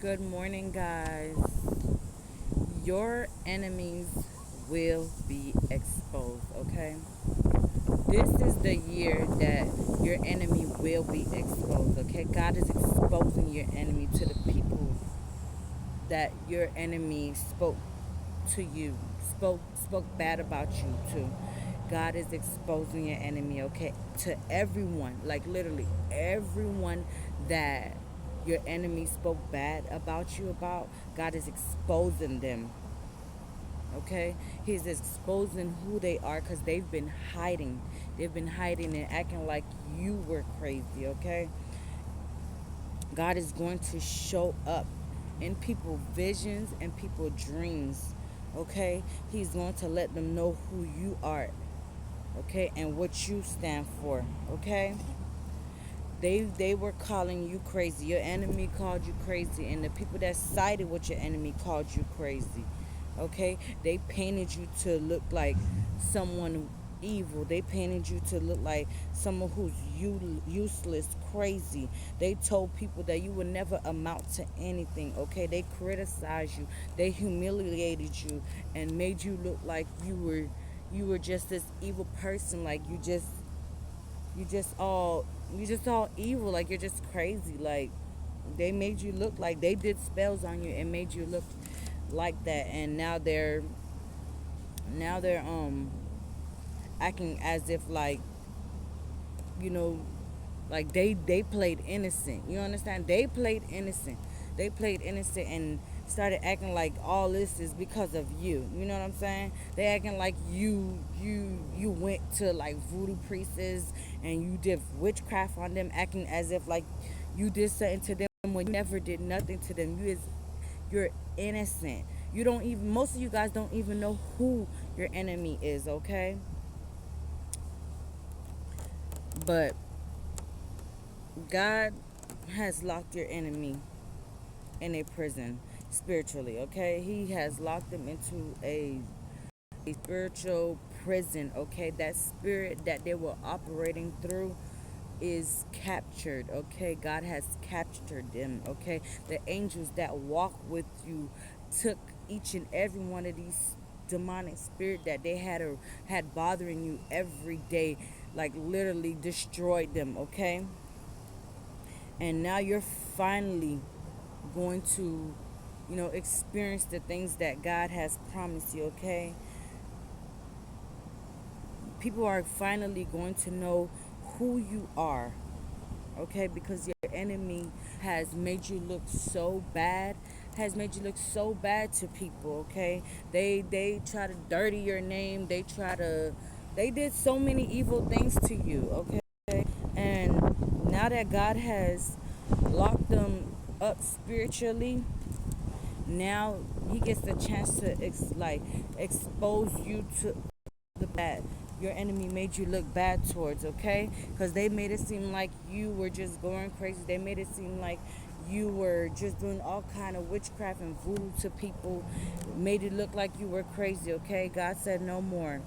Good morning, guys. Your enemies will be exposed, okay? This is the year that your enemy will be exposed, okay? God is exposing your enemy to the people that your enemy spoke to you, spoke bad about you to. God is exposing your enemy, okay? To everyone, like literally everyone that your enemy spoke bad about you about, God is exposing them, okay? He's exposing who they are because they've been hiding. They've been hiding and acting like you were crazy, okay? God is going to show up in people's visions and people's dreams, okay? He's going to let them know who you are, okay, and what you stand for, okay? They were calling you crazy. Your enemy called you crazy, and the people that sided with your enemy called you crazy. Okay? They painted you to look like someone evil. They painted you to look like someone who's useless, crazy. They told people that you would never amount to anything. Okay? They criticized you. They humiliated you and made you look like you were just this evil person, like you just all you just all evil, like you're just crazy. Like they made you look like they did spells on you and made you look like that, and now they're acting as if like, you know, like they played innocent. You understand? They played innocent. They played innocent and started acting like all this is because of you. You know what I'm saying? They acting like you went to like voodoo priests and you did witchcraft on them, acting as if like you did something to them when you never did nothing to them. You're innocent. You don't even Most of you guys don't even know who your enemy is, okay? But God has locked your enemy in a prison spiritually, okay? He has locked them into a spiritual prison, okay? That spirit that they were operating through is captured, okay? God has captured them, okay? The angels that walk with you took each and every one of these demonic spirit that they had bothering you every day, like literally destroyed them, okay? And now you're finally going to, experience the things that God has promised you, okay? People are finally going to know who you are, okay? Because your enemy has made you look so bad, has made you look so bad to people, okay? They try to dirty your name. They did so many evil things to you, okay? And now that God has locked them up spiritually, now he gets the chance to expose you to the bad your enemy made you look bad towards, okay? Because they made it seem like you were just going crazy. They made it seem like you were just doing all kind of witchcraft and voodoo to people, made it look like you were crazy, okay? God said no more,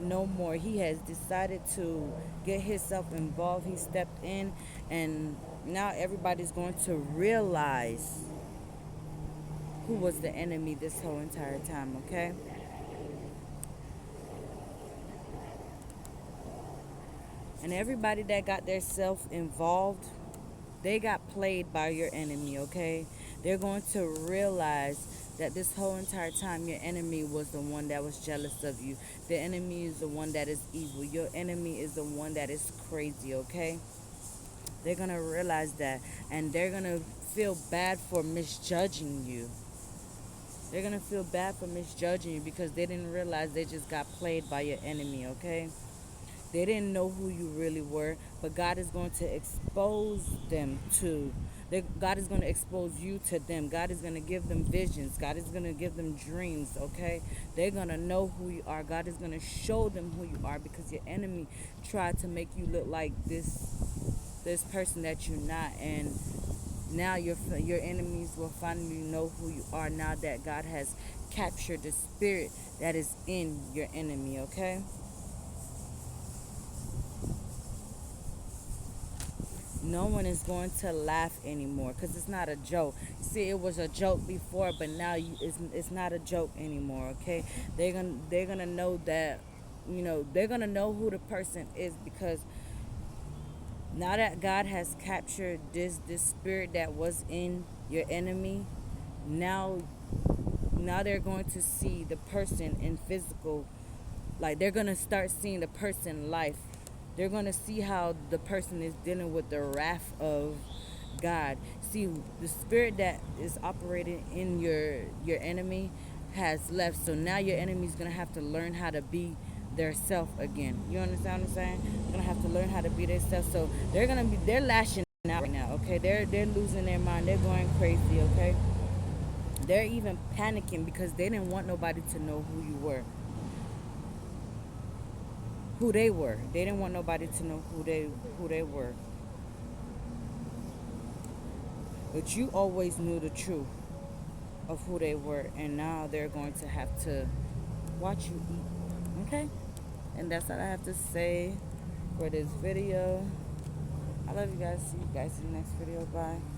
no more. He has decided to get himself involved. He stepped in, and now everybody's going to realize who was the enemy this whole entire time, okay? And everybody that got their self involved, they got played by your enemy, okay? They're going to realize that this whole entire time your enemy was the one that was jealous of you. The enemy is the one that is evil. Your enemy is the one that is crazy, okay? They're going to realize that, and they're going to feel bad for misjudging you. They're going to feel bad for misjudging you because they didn't realize they just got played by your enemy, okay? They didn't know who you really were, but God is going to expose them to. God is going to expose you to them. God is going to give them visions. God is going to give them dreams, okay? They're going to know who you are. God is going to show them who you are because your enemy tried to make you look like this person that you're not. And now your enemies will finally know who you are now that God has captured the spirit that is in your enemy, okay? No one is going to laugh anymore because it's not a joke. See, it was a joke before, but now it's not a joke anymore. Okay, they're gonna know that, they're gonna know who the person is, because now that God has captured this spirit that was in your enemy, now they're going to see the person in physical, like they're going to start seeing the person life. They're going to see how the person is dealing with the wrath of God. See, the spirit that is operating in your enemy has left. So now your enemy is going to have to learn how to be their self again. You understand what I'm saying? They're going to have to learn how to be their self. So they're lashing out right now, okay? They're losing their mind. They're going crazy, okay? They're even panicking because they didn't want nobody to know who you were, who they were. They didn't want nobody to know who they were. But you always knew the truth of who they were, and now they're going to have to watch you eat. Okay? And that's all I have to say for this video. I love you guys. See you guys in the next video. Bye.